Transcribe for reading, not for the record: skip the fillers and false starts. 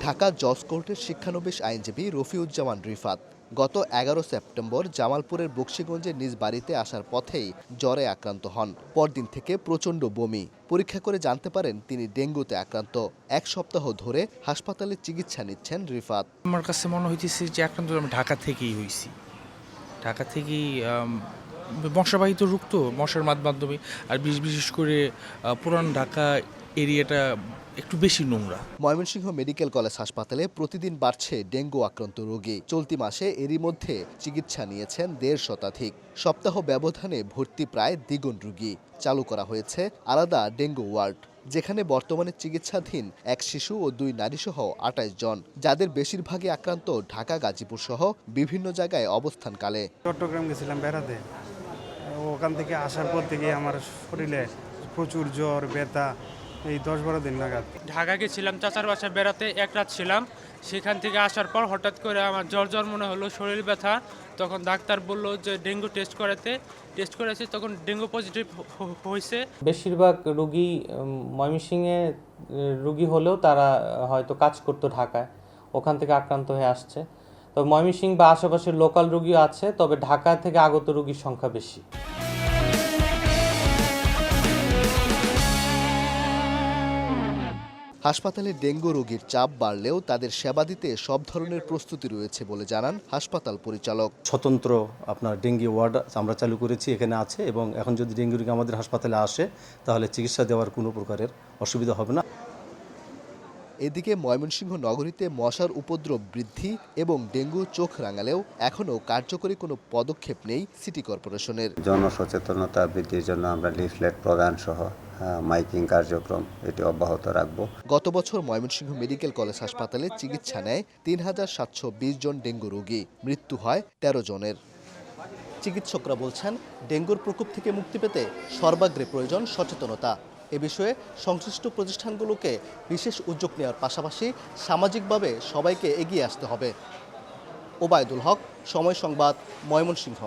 ঢাকা জজ কোর্টের শিক্ষানবিশ আইনজীবী রফিউজ্জামান রিফাত গত ১১ সেপ্টেম্বর জামালপুরের বকশীগঞ্জের নিজ বাড়িতে আসার পথেই জ্বরে আক্রান্ত হন। পরদিন থেকে প্রচণ্ড বমি। পরীক্ষা করে জানতে পারেন তিনি ডেঙ্গুতে আক্রান্ত। এক সপ্তাহ ধরে হাসপাতালে চিকিৎসা নিচ্ছেন রিফাত। আমার কাছে মনে হইতেছে যে আক্রান্ত আমি ঢাকা থেকেই হয়েছি। ঢাকা থেকেই মশাবাহিত রোগ তো, মশার মাধ্যমে। আর বিশেষ করে পুরান ঢাকা এরিয়াটা একটু বেশি নোংরা। ময়মনসিংহ মেডিকেল কলেজ হাসপাতালে প্রতিদিন বাড়ছে ডেঙ্গু আক্রান্ত রোগী। চলতি মাসে এরই মধ্যে চিকিৎসা নিয়েছেন ১৫০ শতাধিক। সপ্তাহ ব্যবধানে ভর্তি প্রায় দ্বিগুণ রোগী। চালু করা হয়েছে আলাদা ডেঙ্গু ওয়ার্ড, যেখানে বর্তমানে চিকিৎসাধীন এক শিশু ও ২ নারীসহ ২৮ জন, যাদের বেশিরভাগই আক্রান্ত ঢাকা, গাজীপুর সহ বিভিন্ন জায়গায় অবস্থানকালে। চট্টগ্রাম গেছিলাম বেড়াতে, ওখান থেকে আসার পর থেকে আমার শরীরে প্রচুর জ্বর, ব্যথা, এই ১০-১২ দিন নাগাদ। ঢাকা গেছিলাম চাচার বাসায় বেড়াতে, এক রাত ছিলাম। সেখান থেকে আসার পর হঠাৎ করে আমার জ্বর মনে হলো, শরীর ব্যথা। তখন ডাক্তার বলল যে ডেঙ্গু টেস্ট করেছে, তখন ডেঙ্গু পজিটিভ হয়েছে। বেশিরভাগ রোগী ময়মনসিংহে রোগী হলেও তারা হয়তো কাজ করতো ঢাকায়, ওখান থেকে আক্রান্ত হয়ে আসছে। তবে ময়মনসিংহ বা আশেপাশের লোকাল রোগীও আছে, তবে ঢাকা থেকে আগত রোগীর সংখ্যা বেশি। হাসপাতালে ডেঙ্গু রোগীর চাপ বাড়লেও তাদের সেবা দিতে সব ধরনের প্রস্তুতি রয়েছে বলে জানান হাসপাতাল পরিচালক। স্বতন্ত্র আপনার ডেঙ্গি ওয়ার্ড আমরা চালু করেছি, এখানে আছে, এবং এখন যদি ডেঙ্গু রোগী আমাদের হাসপাতালে আসে তাহলে চিকিৎসা দেওয়ার কোনো প্রকারের অসুবিধা হবে না। এদিকে ময়মনসিংহ নগরীতে মশার উপদ্রব বৃদ্ধি এবং ডেঙ্গু চোখ রাঙালেও এখনও কার্যকরী কোনো পদক্ষেপ নেই সিটি কর্পোরেশনের। জনসচেতনতা বৃদ্ধির জন্য আমরা লিফলেট প্রদান সহ মাইকিং কার্যক্রম এটি অব্যাহত রাখব। গত বছর ময়মনসিংহ মেডিকেল কলেজ হাসপাতালে চিকিৎসা নেয় ৩,৭২০ জন ডেঙ্গু রোগী। মৃত্যু হয় ১৩ জনের। চিকিৎসকরা বলছেন, ডেঙ্গুর প্রকোপ থেকে মুক্তি পেতে সর্বাগ্রে প্রয়োজন সচেতনতা। এ বিষয়ে সংশ্লিষ্ট প্রতিষ্ঠানগুলোকে বিশেষ উদ্যোগ নেওয়ার পাশাপাশি সামাজিকভাবে সবাইকে এগিয়ে আসতে হবে। ওবায়দুল হক, সময় সংবাদ, ময়মনসিংহ।